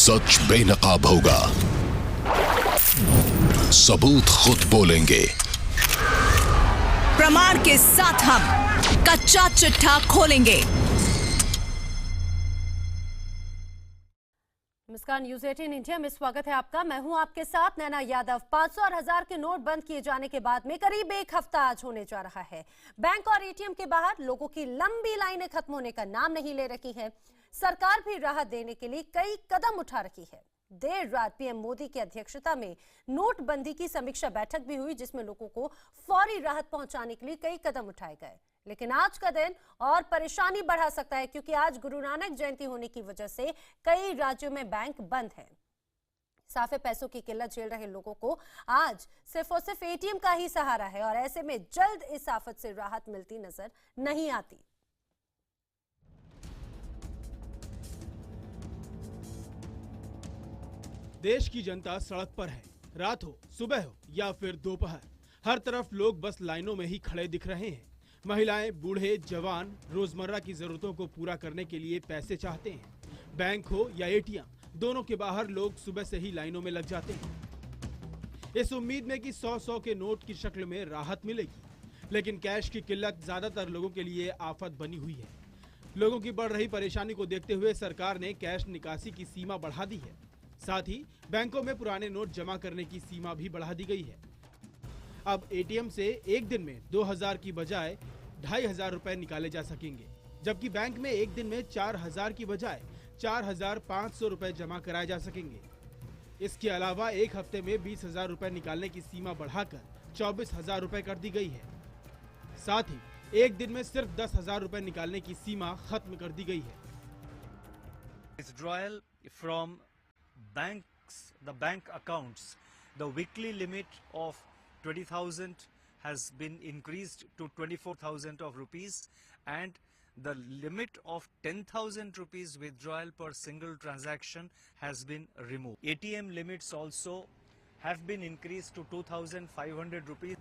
सच बेनकाब होगा, सबूत खुद बोलेंगे, प्रमाण के साथ हम कच्चा चिट्ठा खोलेंगे। नमस्कार, न्यूज 18 इंडिया में स्वागत है आपका। मैं हूं आपके साथ नैना यादव। 500 और 1000 के नोट बंद किए जाने के बाद में करीब एक हफ्ता आज होने जा रहा है। बैंक और एटीएम के बाहर लोगों की लंबी लाइनें खत्म होने का नाम नहीं ले रही है। सरकार भी राहत देने के लिए कई कदम उठा रही है। देर रात पीएम मोदी की अध्यक्षता में नोटबंदी की समीक्षा बैठक भी हुई, जिसमें लोगों को फौरी राहत पहुंचाने के लिए कई कदम उठाए गए। लेकिन आज का दिन और परेशानी बढ़ा सकता है, क्योंकि आज गुरु नानक जयंती होने की वजह से कई राज्यों में बैंक बंद हैं। साफे पैसों की किल्लत झेल रहे लोगों को आज सिर्फ और सिर्फ एटीएम का ही सहारा है, और ऐसे में जल्द इस आफत से राहत मिलती नजर नहीं आती। देश की जनता सड़क पर है। रात हो, सुबह हो या फिर दोपहर, हर तरफ लोग बस लाइनों में ही खड़े दिख रहे हैं। महिलाएं, बूढ़े, जवान रोजमर्रा की जरूरतों को पूरा करने के लिए पैसे चाहते हैं। बैंक हो या एटीएम, दोनों के बाहर लोग सुबह से ही लाइनों में लग जाते हैं, इस उम्मीद में कि 100-100 के नोट की शक्ल में राहत मिलेगी। लेकिन कैश की किल्लत ज्यादातर लोगों के लिए आफत बनी हुई है। लोगों की बढ़ रही परेशानी को देखते हुए सरकार ने कैश निकासी की सीमा बढ़ा दी है। साथ ही बैंकों में पुराने नोट जमा करने की सीमा भी बढ़ा दी गई है। अब एटीएम से एक दिन में 2000 की बजाय 2500 रुपए निकाले जा सकेंगे, जबकि बैंक में एक दिन में 4000 की बजाय 4500 रुपए जमा कराए जा सकेंगे। इसके अलावा एक हफ्ते में 20000 रुपए निकालने की सीमा बढ़ाकर 24000 रुपए कर दी गई है। साथ ही एक दिन में सिर्फ 10000 रुपए निकालने की सीमा खत्म कर दी गई है। Withdrawal from banks, the bank accounts, the weekly limit of 20,000 has been increased to 24,000 of rupees, and the limit of 10,000 rupees withdrawal per single transaction has been removed. ATM limits also have been increased to 2,500 rupees.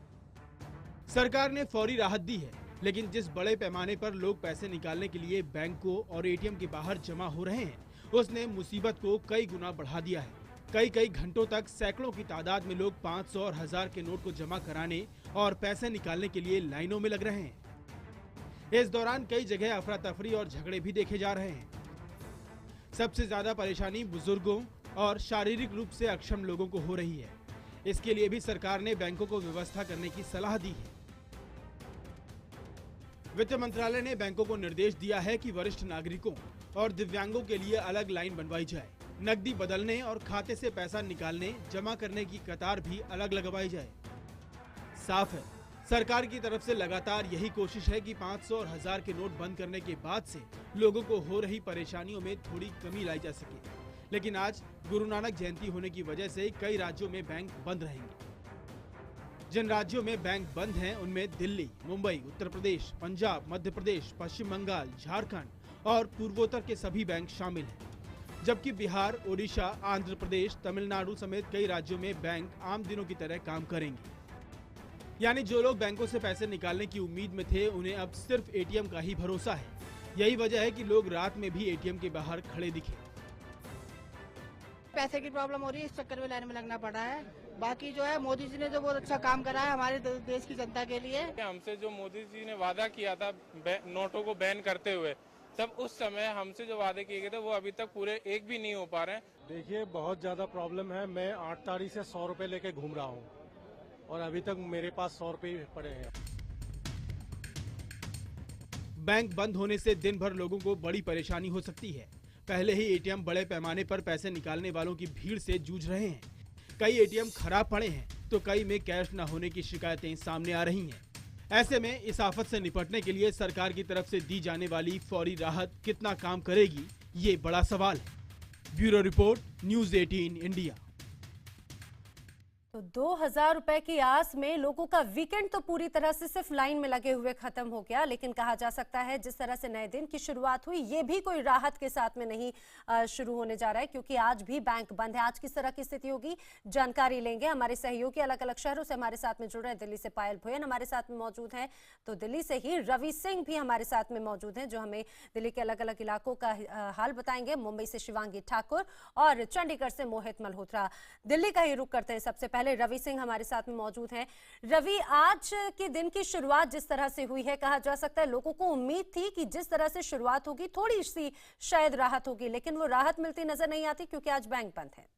सरकार ने फौरी राहत दी है, लेकिन जिस बड़े पैमाने पर लोग पैसे निकालने के लिए बैंकों और एटीएम के बाहर जमा हो रहे हैं, उसने मुसीबत को कई गुना बढ़ा दिया है। कई घंटों तक सैकड़ों की तादाद में लोग 500 और 1000 के नोट को जमा कराने और पैसे निकालने के लिए लाइनों में लग रहे हैं। इस दौरान कई जगह अफरा तफरी और झगड़े भी देखे जा रहे हैं। सबसे ज्यादा परेशानी बुजुर्गों और शारीरिक रूप से अक्षम लोगों को हो रही है। इसके लिए भी सरकार ने बैंकों को व्यवस्था करने की सलाह दी है। वित्त मंत्रालय ने बैंकों को निर्देश दिया है कि वरिष्ठ नागरिकों और दिव्यांगों के लिए अलग लाइन बनवाई जाए। नकदी बदलने और खाते से पैसा निकालने जमा करने की कतार भी अलग लगवाई जाए। साफ है, सरकार की तरफ से लगातार यही कोशिश है कि 500 और 1000 के नोट बंद करने के बाद से लोगों को हो रही परेशानियों में थोड़ी कमी लाई जा सके। लेकिन आज गुरु नानक जयंती होने की वजह से कई राज्यों में बैंक बंद रहेंगे। जिन राज्यों में बैंक बंद हैं, उनमें दिल्ली, मुंबई, उत्तर प्रदेश, पंजाब, मध्य प्रदेश, पश्चिम बंगाल, झारखंड और पूर्वोत्तर के सभी बैंक शामिल हैं। जबकि बिहार, ओडिशा, आंध्र प्रदेश, तमिलनाडु समेत कई राज्यों में बैंक आम दिनों की तरह काम करेंगे। यानी जो लोग बैंकों से पैसे निकालने की उम्मीद में थे, उन्हें अब सिर्फ एटीएम का ही भरोसा है। यही वजह है कि लोग रात में भी एटीएम के बाहर खड़े दिखे। पैसे की प्रॉब्लम हो रही है, इस चक्कर में लाइन में लगना पड़ा है। बाकी जो है, मोदी जी ने जो बहुत अच्छा काम करा है हमारे देश की जनता के लिए। हमसे जो मोदी जी ने वादा किया था नोटों को बैन करते हुए, तब उस समय हमसे जो वादे किए गए थे वो अभी तक पूरे एक भी नहीं हो पा रहे हैं। देखिए, बहुत ज्यादा प्रॉब्लम है। मैं 8 तारीख से 100 रुपए लेके घूम रहा हूँ और अभी तक मेरे पास 100 रुपए पड़े हैं। बैंक बंद होने से दिन भर लोगों को बड़ी परेशानी हो सकती है। पहले ही एटीएम बड़े पैमाने पर पैसे निकालने वालों की भीड़ से जूझ रहे हैं। कई एटीएम खराब पड़े हैं, तो कई में कैश न होने की शिकायतें सामने आ रही हैं। ऐसे में इस आफत से निपटने के लिए सरकार की तरफ से दी जाने वाली फौरी राहत कितना काम करेगी, ये बड़ा सवाल है। Bureau report, news 18 India. तो 2000 रुपए की आस में लोगों का वीकेंड तो पूरी तरह से सिर्फ लाइन में लगे हुए खत्म हो गया, लेकिन कहा जा सकता है जिस तरह से नए दिन की शुरुआत हुई ये भी कोई राहत के साथ में नहीं शुरू होने जा रहा है, क्योंकि आज भी बैंक बंद है। आज किस तरह की स्थिति होगी जानकारी लेंगे हमारे सहयोगी अलग अलग शहरों से हमारे साथ में जुड़ रहे हैं। दिल्ली से पायल भुयन हमारे साथ में मौजूद है, तो दिल्ली से ही रवि सिंह भी हमारे साथ में मौजूद हैं जो हमें दिल्ली के अलग अलग इलाकों का हाल बताएंगे। मुंबई से शिवांगी ठाकुर और चंडीगढ़ से मोहित मल्होत्रा। दिल्ली का ही रुख करते हैं। सबसे पहले रवि सिंह हमारे साथ में मौजूद हैं। रवि, आज के दिन की शुरुआत जिस तरह से हुई है, कहा जा सकता है लोगों को उम्मीद थी कि जिस तरह से शुरुआत होगी थोड़ी सी शायद राहत होगी, लेकिन वो राहत मिलती नजर नहीं आती क्योंकि आज बैंक बंद है।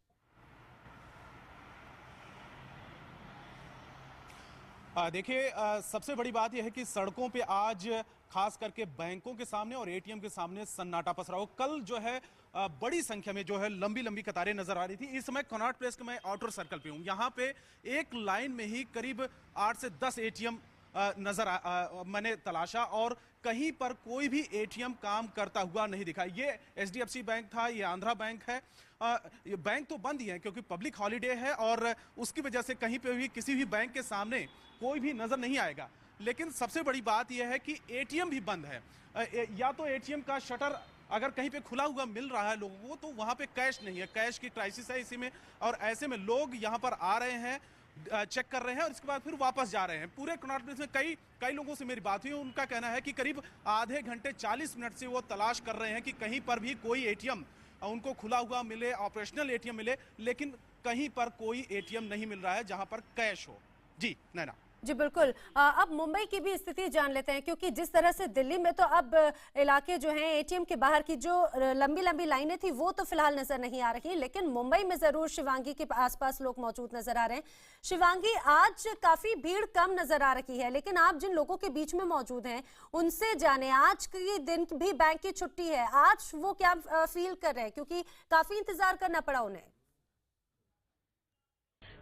देखिए, सबसे बड़ी बात यह है कि सड़कों पे आज खास करके बैंकों के सामने और एटीएम के सामने सन्नाटा पसरा हो। कल जो है बड़ी संख्या में जो है लंबी लंबी कतारें नजर आ रही थी। इस समय कनॉट प्लेस के मैं आउटर सर्कल पे हूँ। यहाँ पे एक लाइन में ही करीब 8 से 10 एटीएम मैंने तलाशा और कहीं पर कोई भी एटीएम काम करता हुआ नहीं दिखा। ये एचडीएफसी बैंक था, ये आंध्रा बैंक है। ये बैंक तो बंद ही है क्योंकि पब्लिक हॉलिडे है और उसकी वजह से कहीं पे भी किसी भी बैंक के सामने कोई भी नजर नहीं आएगा। लेकिन सबसे बड़ी बात यह है कि एटीएम भी बंद है। या तो एटीएम का शटर अगर कहीं पे खुला हुआ मिल रहा है लोगों को तो वहां पे कैश नहीं है, कैश की क्राइसिस है इसी में। और ऐसे में लोग यहाँ पर आ रहे हैं, चेक कर रहे हैं और इसके बाद फिर वापस जा रहे हैं। पूरे कनॉट प्लेस में कई लोगों से मेरी बात हुई, उनका कहना है कि करीब आधे घंटे 40 मिनट से वो तलाश कर रहे हैं कि कहीं पर भी कोई एटीएम उनको खुला हुआ मिले, ऑपरेशनल एटीएम मिले, लेकिन कहीं पर कोई एटीएम नहीं मिल रहा है जहां पर कैश हो। जी नैना। जी बिल्कुल। अब मुंबई की भी स्थिति जान लेते हैं, क्योंकि जिस तरह से दिल्ली में तो अब इलाके जो हैं एटीएम के बाहर की जो लंबी लंबी लाइनें थी वो तो फिलहाल नजर नहीं आ रही, लेकिन मुंबई में जरूर शिवांगी के आसपास लोग मौजूद नजर आ रहे हैं। शिवांगी, आज काफी भीड़ कम नजर आ रही है, लेकिन आप जिन लोगों के बीच में मौजूद हैं उनसे जाने, आज के दिन भी बैंक की छुट्टी है, आज वो क्या फील कर रहे हैं, क्योंकि काफी इंतजार करना पड़ा उन्हें।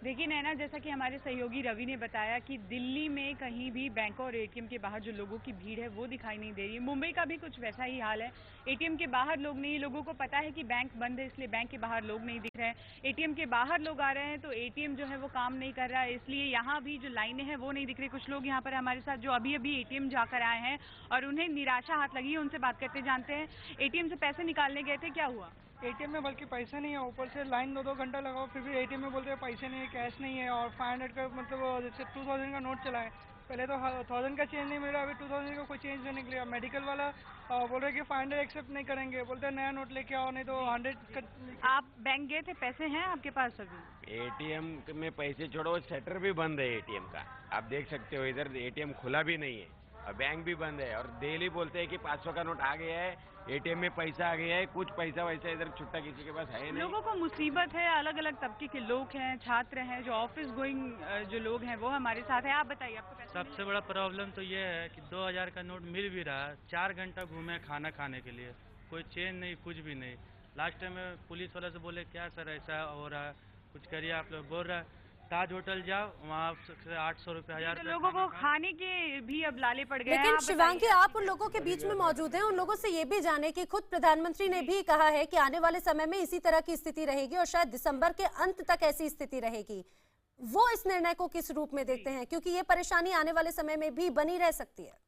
देखिए नैना, जैसा कि हमारे सहयोगी रवि ने बताया कि दिल्ली में कहीं भी बैंकों और एटीएम के बाहर जो लोगों की भीड़ है वो दिखाई नहीं दे रही है। मुंबई का भी कुछ वैसा ही हाल है। एटीएम के बाहर लोग नहीं, लोगों को पता है कि बैंक बंद है इसलिए बैंक के बाहर लोग नहीं दिख रहे हैं। एटीएम के बाहर लोग आ रहे हैं तो एटीएम जो है वो काम नहीं कर रहा है, इसलिए यहाँ भी जो लाइनें हैं वो नहीं दिख रही। कुछ लोग यहाँ पर हमारे साथ जो अभी अभी एटीएम जाकर आए हैं और उन्हें निराशा हाथ लगी है, उनसे बात करते जानते हैं। एटीएम से पैसे निकालने गए थे, क्या हुआ? एटीएम में बल्कि पैसा नहीं है, ऊपर से लाइन 2-2 घंटा लगाओ फिर भी एटीएम में बोलते हैं पैसे नहीं है, कैश नहीं है। और 500 का मतलब जैसे 2000 का नोट चला है, पहले तो 1000 का चेंज नहीं मिल रहा, अभी 2000 का कोई चेंज नहीं निकलेगा। मेडिकल वाला बोल रहे कि 500 एक्सेप्ट नहीं करेंगे, बोलते हैं नया नोट लेके आओ नहीं तो 100 आप बैंक गए थे, पैसे हैं आपके पास अभी? एटीएम में पैसे छोड़ो, शटर भी बंद है एटीएम का, आप देख सकते हो। इधर एटीएम खुला भी नहीं है और बैंक भी बंद है। और डेली बोलते हैं कि 500 का नोट आ गया है, एटीएम में पैसा आ गया है, कुछ पैसा वैसा इधर छुट्टा किसी के पास है नहीं। लोगों को मुसीबत है, अलग अलग तबके के लोग हैं, छात्र हैं, जो ऑफिस गोइंग जो लोग हैं वो हमारे साथ हैं। आप बताइए, आपको पैसा सबसे बड़ा प्रॉब्लम तो ये है कि 2000 का नोट मिल भी रहा है, 4 घंटा घूमे खाना खाने के लिए, कोई चेंज नहीं, कुछ भी नहीं। लास्ट टाइम में पुलिस वाला से बोले क्या सर ऐसा हो रहा है, कुछ करिए आप लोग। बोल रहा है ताज होटल जाओ, वहाँ 800 रुपये 1000 रुपये। लोगों को खाने के भी अब लाले पड़ गए। लेकिन शिवांगी, आप उन लोगों के बीच में मौजूद हैं, उन लोगों से ये भी जाने कि खुद प्रधानमंत्री ने भी कहा है कि आने वाले समय में इसी तरह की स्थिति रहेगी और शायद दिसंबर के अंत तक ऐसी स्थिति रहेगी। वो इस निर्णय को किस रूप में देखते हैं, क्योंकि ये परेशानी आने वाले समय में भी बनी रह सकती है।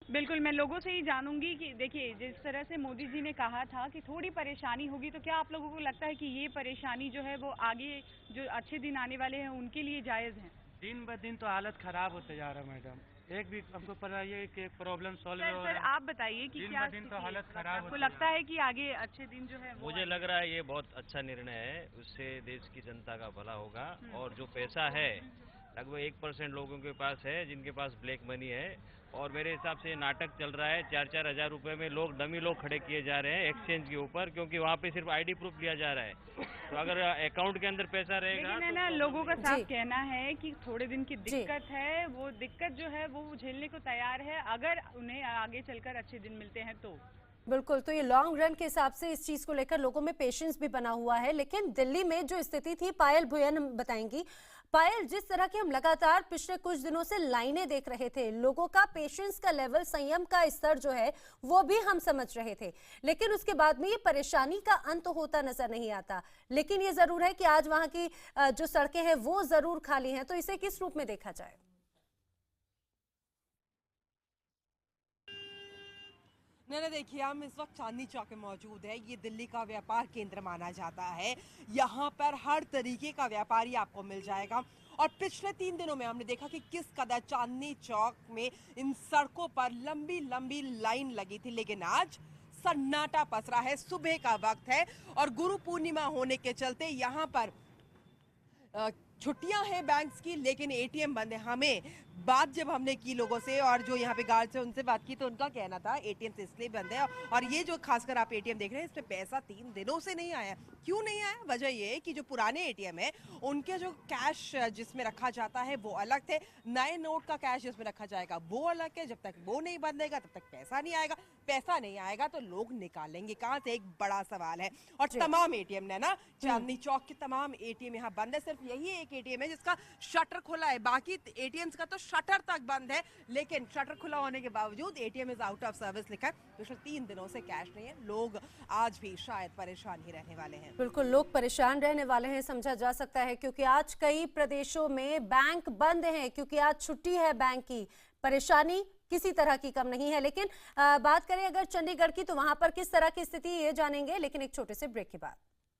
बिल्कुल, मैं लोगों से ही जानूंगी कि देखिए जिस तरह से मोदी जी ने कहा था कि थोड़ी परेशानी होगी, तो क्या आप लोगों को लगता है कि ये परेशानी जो है वो आगे जो अच्छे दिन आने वाले हैं उनके लिए जायज है? दिन ब दिन तो हालत खराब होते जा रहा है मैडम। एक भी हमको पता है कि प्रॉब्लम सॉल्व हो रहा है। सर आप बताइए कि क्या दिन तो हालत खराब आपको लगता है कि आगे अच्छे दिन जो है? मुझे लग रहा है ये बहुत अच्छा निर्णय है, उससे देश की जनता का भला होगा। और जो पैसा है लगभग 1% लोगों के पास है जिनके पास ब्लैक मनी है, और मेरे हिसाब से नाटक चल रहा है। 4-4 हज़ार रुपए में लोग डमी लोग खड़े किए जा रहे हैं एक्सचेंज के ऊपर, क्योंकि वहाँ पे सिर्फ आईडी प्रूफ लिया जा रहा है। तो अगर अकाउंट के अंदर पैसा रहेगा, लेकिन है ना, लोगों का साफ कहना है कि थोड़े दिन की दिक्कत है, वो दिक्कत जो है वो झेलने को तैयार है अगर उन्हें आगे चलकर अच्छे दिन मिलते हैं तो। बिल्कुल, तो ये लॉन्ग रन के हिसाब से इस चीज को लेकर लोगों में पेशेंस भी बना हुआ है। लेकिन दिल्ली में जो स्थिति थी, पायल भुयन बताएंगी, पायल, जिस तरह की हम लगातार पिछले कुछ दिनों से लाइनें देख रहे थे, लोगों का पेशेंस का लेवल, संयम का स्तर जो है वो भी हम समझ रहे थे, लेकिन उसके बाद में ये परेशानी का अंत होता नजर नहीं आता। लेकिन ये जरूर है कि आज वहां की जो सड़कें हैं वो जरूर खाली हैं, तो इसे किस रूप में देखा जाए? नैना, देखिए हम इस वक्त चांदनी चौक में मौजूद है। ये दिल्ली का व्यापार केंद्र माना जाता है। यहाँ पर हर तरीके का व्यापारी आपको मिल जाएगा और पिछले 3 दिनों में हमने देखा कि किस कदर चांदनी चौक में इन सड़कों पर लंबी लंबी लाइन लगी थी, लेकिन आज सन्नाटा पसरा है। सुबह का वक्त है और गुरु पूर्णिमा होने के चलते यहाँ पर छुट्टियां हैं बैंक्स की, लेकिन एटीएम बंद है। हमें बात जब हमने की लोगों से और जो यहाँ पे गार्ड से उनसे बात की, तो उनका कहना था एटीएम से इसलिए बंद है। और ये जो खासकर आप एटीएम देख रहे हैं, इस पे पैसा 3 दिनों से नहीं आया। क्यों नहीं आया? वजह ये है कि जो पुराने एटीएम है उनके जो कैश जिसमें रखा जाता है वो अलग थे, नए नोट का कैश जिसमें रखा जाएगा वो अलग है। जब तक वो नहीं बंदेगा तब तक पैसा नहीं आएगा। पैसा नहीं आएगा तो लोग निकालेंगे कहाँ से, एक बड़ा सवाल है। और तमाम एटीएम ने ना, चांदनी चौक के तमाम एटीएम यहाँ बंद है। सिर्फ यही एक एटीएम है जिसका शटर खुला है, बाकी एटीएम्स का तो शटर तक बंद है। लेकिन शटर खुला होने के बावजूद ATM is out of service लिखा है। पिछले 3 दिनों से कैश नहीं है। लोग आज भी शायद परेशान ही रहने वाले हैं। बिल्कुल, लोग परेशान रहने वाले हैं, समझा जा सकता है, क्योंकि आज कई प्रदेशों में बैंक बंद हैं, क्योंकि आज छुट्टी है बैंक की। परेशानी किसी तरह की कम नहीं है। लेकिन बात करें अगर चंडीगढ़ की, तो वहां पर किस तरह की स्थिति ये जानेंगे, लेकिन एक छोटे से ब्रेक के बाद।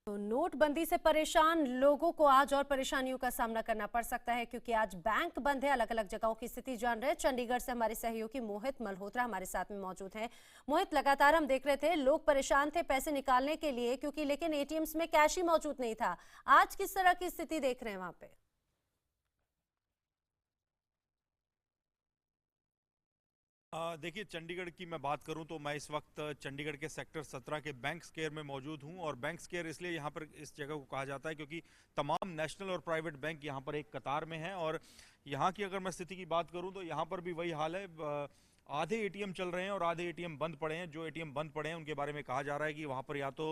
तो नोटबंदी से परेशान लोगों को आज और परेशानियों का सामना करना पड़ सकता है, क्योंकि आज बैंक बंद है। अलग अलग जगहों की स्थिति जान रहे हैं। चंडीगढ़ से हमारे सहयोगी मोहित मल्होत्रा हमारे साथ में मौजूद हैं। मोहित, लगातार हम देख रहे थे लोग परेशान थे पैसे निकालने के लिए, क्योंकि लेकिन एटीएम्स में कैश ही मौजूद नहीं था। आज किस तरह की स्थिति देख रहे हैं वहां पे? देखिए, चंडीगढ़ की मैं बात करूं तो मैं इस वक्त चंडीगढ़ के सेक्टर 17 के बैंक स्क्वायर में मौजूद हूं। और बैंक स्क्वायर इसलिए यहां पर इस जगह को कहा जाता है क्योंकि तमाम नेशनल और प्राइवेट बैंक यहां पर एक कतार में हैं। और यहां की अगर मैं स्थिति की बात करूं तो यहां पर भी वही हाल है। आधे एटीएम चल रहे हैं और आधे एटीएम बंद पड़े हैं। जो एटीएम बंद पड़े हैं उनके बारे में कहा जा रहा है कि वहां पर या तो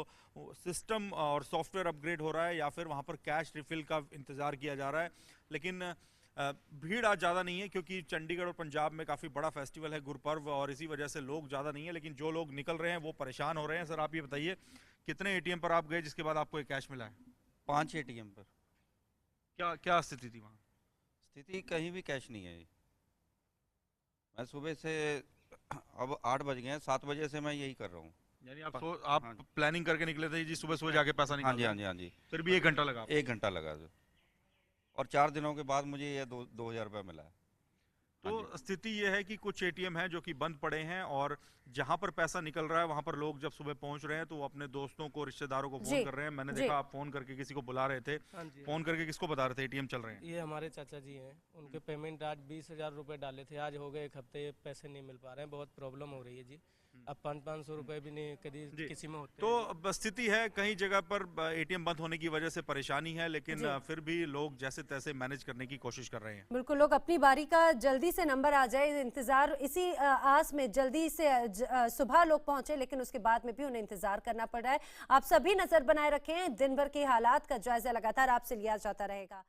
सिस्टम और सॉफ्टवेयर अपग्रेड हो रहा है या फिर वहां पर कैश रिफिल का इंतजार किया जा रहा है। लेकिन भीड़ आज ज़्यादा नहीं है क्योंकि चंडीगढ़ और पंजाब में काफ़ी बड़ा फेस्टिवल है, गुरपर्व, और इसी वजह से लोग ज़्यादा नहीं है। लेकिन जो लोग निकल रहे हैं वो परेशान हो रहे हैं। सर, आप ये बताइए, कितने एटीएम पर आप गए जिसके बाद आपको एक कैश मिला है? 5 एटीएम पर। क्या स्थिति थी वहाँ? स्थिति कहीं भी कैश नहीं है। मैं सुबह से, अब 8 बज गए हैं, 7 बजे से मैं यही कर रहा हूँ। यानी आप प्लानिंग करके निकले थे जी सुबह जाके पैसा निकाल? हाँ जी। फिर भी 1 घंटा लगा? 1 घंटा लगा और 4 दिनों के बाद मुझे ये 2000 रुपये मिला है। तो स्थिति ये है कि कुछ एटीएम हैं जो कि बंद पड़े हैं और जहां पर पैसा निकल रहा है वहां पर लोग जब सुबह पहुंच रहे हैं तो वो अपने दोस्तों को, रिश्तेदारों को फोन कर रहे हैं। मैंने देखा आप फोन करके किसी को बुला रहे थे। फोन करके किसको बता रहे थे एटीएम चल रहे हैं? ये हमारे चाचा जी हैं, उनके पेमेंट आज 20,000 रुपए डाले थे, आज हो गए 1 हफ्ते, पैसे नहीं मिल पा रहे हैं। बहुत प्रॉब्लम हो रही है जी। अब 500-500 रुपए भी नहीं कभी किसी में होते। तो स्थिति है, कई जगह पर एटीएम बंद होने की वजह से परेशानी है, लेकिन फिर भी लोग जैसे तैसे मैनेज करने की कोशिश कर रहे हैं। बिल्कुल, लोग अपनी बारी का जल्दी से नंबर आ जाए, इंतजार, इसी आस में जल्दी से सुबह लोग पहुंचे, लेकिन उसके बाद में भी उन्हें इंतजार करना पड़ रहा है। आप सभी नजर बनाए रखें, दिन भर के हालात का जायजा लगातार आपसे लिया जाता रहेगा।